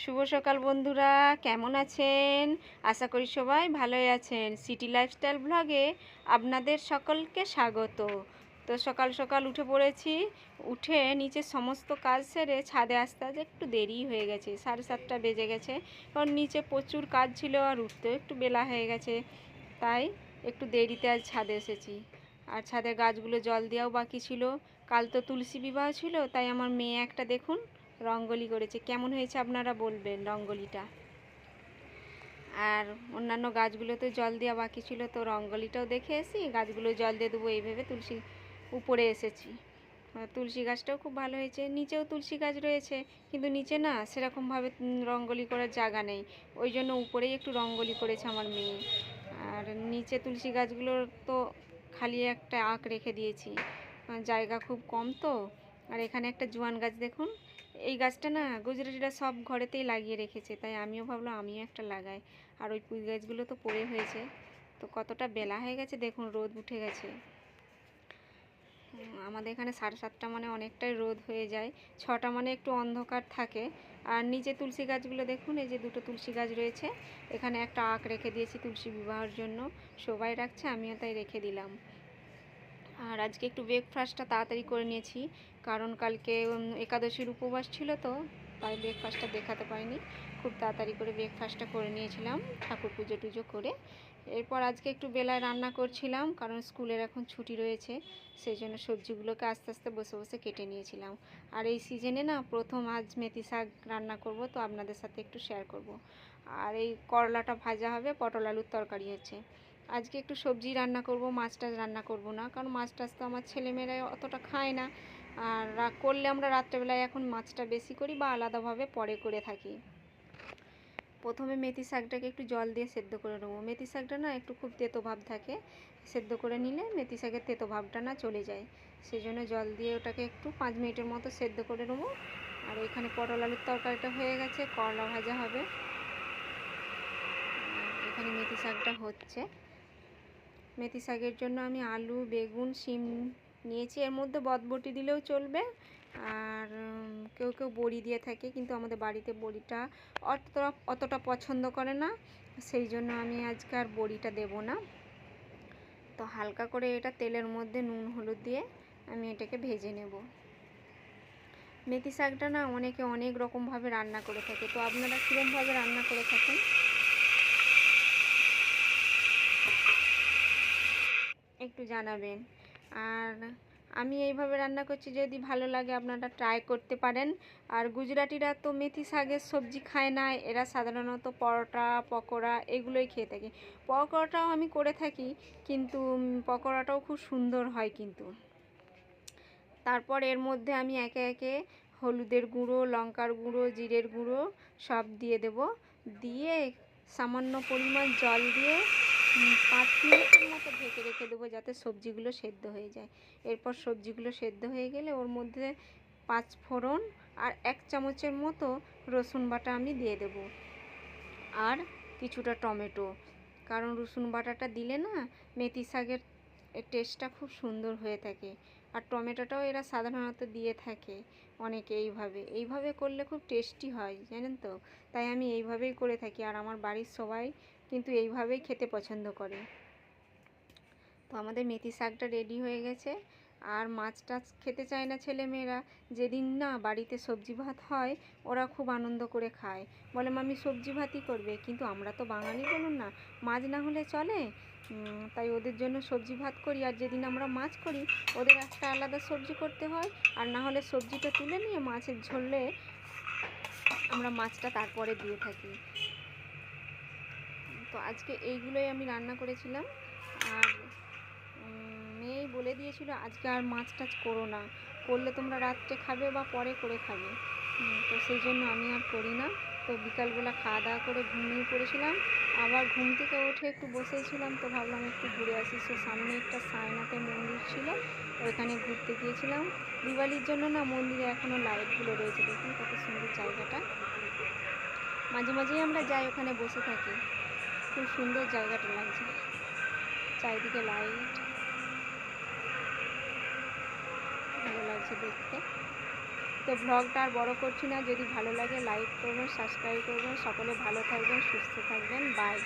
শুভ সকাল বন্ধুরা, কেমন আছেন? আশা করি সবাই ভালোই আছেন। সিটি লাইফস্টাইল ব্লগে আপনাদের সকলকে স্বাগত। তো সকাল সকাল উঠে পড়েছি। উঠে নিচে সমস্ত কাজ সেরে ছাদে আসতে আজ একটু দেরি হয়ে গেছে, 7:30 বেজে গেছে। কারণ নিচে প্রচুর কাজ ছিল আর উঠতেও একটু বেলা হয়ে গেছে, তাই একটু দেরিতে আজ ছাদে এসেছি। আর ছাদের গাছগুলো জল দেওয়াও বাকি ছিল। কাল তো তুলসী বিবাহ ছিল, তাই আমার মেয়ে একটা দেখুন রঙ্গোলি করেছে। কেমন হয়েছে আপনারা বলবেন রঙ্গোলিটা। আর অন্যান্য গাছগুলোতে জল দেওয়া বাকি ছিল, তো রঙ্গোলিটাও দেখে এসি, গাছগুলো জল দিয়ে দেবো এই ভেবে তুলসী উপরে এসেছি। তুলসী গাছটাও খুব ভালো হয়েছে। নিচেও তুলসী গাছ রয়েছে, কিন্তু নিচে না সেরকমভাবে রঙ্গোলি করার জায়গা নেই, ওই জন্য উপরেই একটু রঙ্গোলি করেছে আমার মেয়ে। আর নিচে তুলসী গাছগুলোর তো খালি একটা আঁক রেখে দিয়েছি, জায়গা খুব কম তো। আর এখানে একটা জোয়ান গাছ দেখুন, এই গাছটা না গুজরাটিরা সব ঘরেতেই লাগিয়ে রেখেছে, তাই আমিও ভাবলাম আমিও একটা লাগাই। আর ওই পুঁই গাছগুলো তো পড়ে হয়েছে। তো কতটা বেলা হয়ে গেছে দেখুন, রোদ উঠে গেছে। আমাদের এখানে 7:30 মানে অনেকটাই রোদ হয়ে যায়, 6টা মানে একটু অন্ধকার থাকে। আর নিচে তুলসী গাছগুলো দেখুন, এই যে দুটো তুলসী গাছ রয়েছে, এখানে একটা আঁক রেখে দিয়েছি তুলসী বিবাহের জন্য। সবাই রাখছে, আমিও তাই রেখে দিলাম। আর আজকে একটু ব্রেকফাস্টটা তাড়াতাড়ি করে নিয়েছি, কারণ কালকে একাদশীর উপবাস ছিল, তো তাই ব্রেকফাস্টটা দেখাতে পারিনি। খুব তাড়াতাড়ি করে ব্রেকফাস্টটা করে নিয়েছিলাম ঠাকুর পুজো টুজো করে। এরপর আজকে একটু বেলায় রান্না করছিলাম, কারণ স্কুলের এখন ছুটি রয়েছে, সেই জন্য সবজিগুলোকে আস্তে আস্তে বসে বসে কেটে নিয়েছিলাম। আর এই সিজনে না প্রথম আজ মেথি শাক রান্না করব, তো আপনাদের সাথে একটু শেয়ার করব। আর এই করলাটা ভাজা হবে, পটল আলুর তরকারি হচ্ছে। আজকে একটু সবজি রান্না করব, মাছ টাছ রান্না করব না, কারণ মাছ টাছ তো আমার ছেলেমেয়েরা অতটা খায় না। আর করলে আমরা রাত্রেবেলায় এখন মাছটা বেশি করি বা আলাদাভাবে পরে করে থাকি। প্রথমে মেথি শাকটাকে একটু জল দিয়ে সেদ্ধ করে নেবো। মেথি শাকটা না একটু খুব তেতো ভাব থাকে, সেদ্ধ করে নিলে মেথি শাকের তেতো ভাবটা না চলে যায়, সেই জন্য জল দিয়ে ওটাকে একটু 5 মিনিটের মতো সেদ্ধ করে নেবো। আর এখানে পটল আলুর তরকারিটা হয়ে গেছে, করলা ভাজা হবে, এখানে মেথি শাকটা হচ্ছে। মেথি শাকের জন্য আমি আলু, বেগুন, শিম নিয়েছি। এর মধ্যে বটবটি দিলেও চলবে, আর কেউ কেউ বড়ি দিয়ে থাকে, কিন্তু আমাদের বাড়িতে বড়িটা অতটা পছন্দ করে না, সেই জন্য আমি আজকে আর বড়িটা দেব না। তো হালকা করে এটা তেলের মধ্যে নুন হলুদ দিয়ে আমি এটাকে ভেজে নেব। মেথি শাকটা না অনেকে অনেক রকমভাবে রান্না করে থাকে, তো আপনারা কীরকমভাবে রান্না করে থাকেন একটু জানাবেন। আর আমি এইভাবে রান্না করছি, যদি ভালো লাগে আপনারা ট্রাই করতে পারেন। আর গুজরাটিরা তো মেথি শাকের সবজি খায় না, এরা সাধারণত পরোটা, পকোড়া এগুলোই খেয়ে থাকে। পকোড়াটাও আমি করে থাকি, কিন্তু পকোড়াটাও খুব সুন্দর হয় কিন্তু। তারপর এর মধ্যে আমি একে একে হলুদের গুঁড়ো, লঙ্কার গুঁড়ো, জিরের গুঁড়ো সব দিয়ে দেব। দিয়ে সামান্য পরিমাণ জল দিয়ে 5 মিনিটের মতো ঢেকে রেখে দেবো, যাতে সবজিগুলো সেদ্ধ হয়ে যায়। এরপর সবজিগুলো সেদ্ধ হয়ে গেলে ওর মধ্যে 5 ফোড়ন আর 1 চামচের মতো রসুন বাটা আমি দিয়ে দেব, আর কিছুটা টমেটো, কারণ রসুন বাটাটা দিলে না মেথি শাকের টেস্টটা খুব সুন্দর হয়ে থাকে। আর টমেটোটাও এরা সাধারণত দিয়ে থাকে অনেকে, এইভাবে করলে খুব টেস্টি হয় জানেন তো, তাই আমি এইভাবেই করে থাকি। আর আমার বাড়ির সবাই কিন্তু এইভাবেই খেতে পছন্দ করে। তো আমাদের মেথি শাকটা রেডি হয়ে গেছে। আর মাছ টাছ খেতে চায় না ছেলেমেয়েরা, যেদিন না বাড়িতে সবজি ভাত হয় ওরা খুব আনন্দ করে খায়, বলে মামি সবজি ভাতই করবে, কিন্তু আমরা তো বাঙালি বলুন না, মাছ না হলে চলে, তাই ওদের জন্য সবজি ভাত করি। আর যেদিন আমরা মাছ করি ওদের একটা আলাদা সবজি করতে হয়, আর না হলে সবজিটা তুলে নিয়ে মাছের ঝোলে আমরা মাছটা তারপরে দিয়ে থাকি। তো আজকে এইগুলোই আমি রান্না করেছিলাম। আর মেয়েই বলে দিয়েছিল আজকে আর মাছ টাছ করো না, করলে তোমরা রাত্রে খাবে বা পরে করে খাবে, তো সেই জন্য আমি আর করি না। তো বিকালবেলা খাওয়া দাওয়া করে ঘুমিয়ে পড়েছিলাম, আবার ঘুম থেকে উঠে একটু বসেছিলাম, তো ভাবলাম একটু ঘুরে আসি। সে সামনে একটা সাইনাথে মন্দির ছিল, ওইখানে ঘুরতে গিয়েছিলাম। দিওয়ালির জন্য না মন্দিরে এখনও লাইটগুলো রয়েছে, দেখুন কত সুন্দর জায়গাটা। মাঝে মাঝেই আমরা যাই, ওখানে বসে থাকি, খুব সুন্দর জায়গাটা লাগছে, চারিদিকে লাইট, ভালো লাগছে দেখতে। তো ব্লগটা আর বড় করছি না, যদি ভালো লাগে লাইক করবেন, সাবস্ক্রাইব করবেন। সকলে ভালো থাকবেন, সুস্থ থাকবেন, বাই।